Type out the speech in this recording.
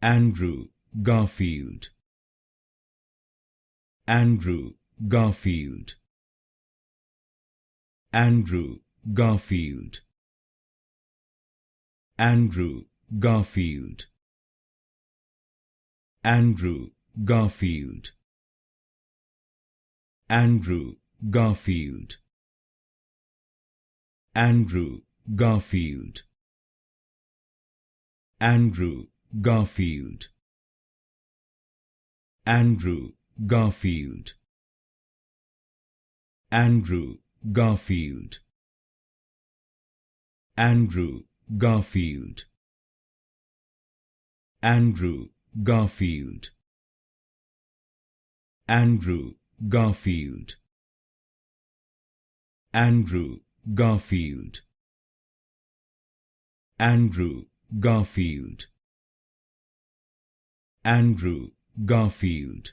Andrew Garfield, Andrew Garfield, Andrew Garfield, Andrew Garfield, Andrew Garfield, Andrew Garfield, Andrew Garfield, Andrew Garfield, Andrew Garfield, Andrew Garfield, Andrew Garfield, Andrew Garfield, Andrew Garfield, Andrew Garfield, Andrew Garfield, Andrew Garfield,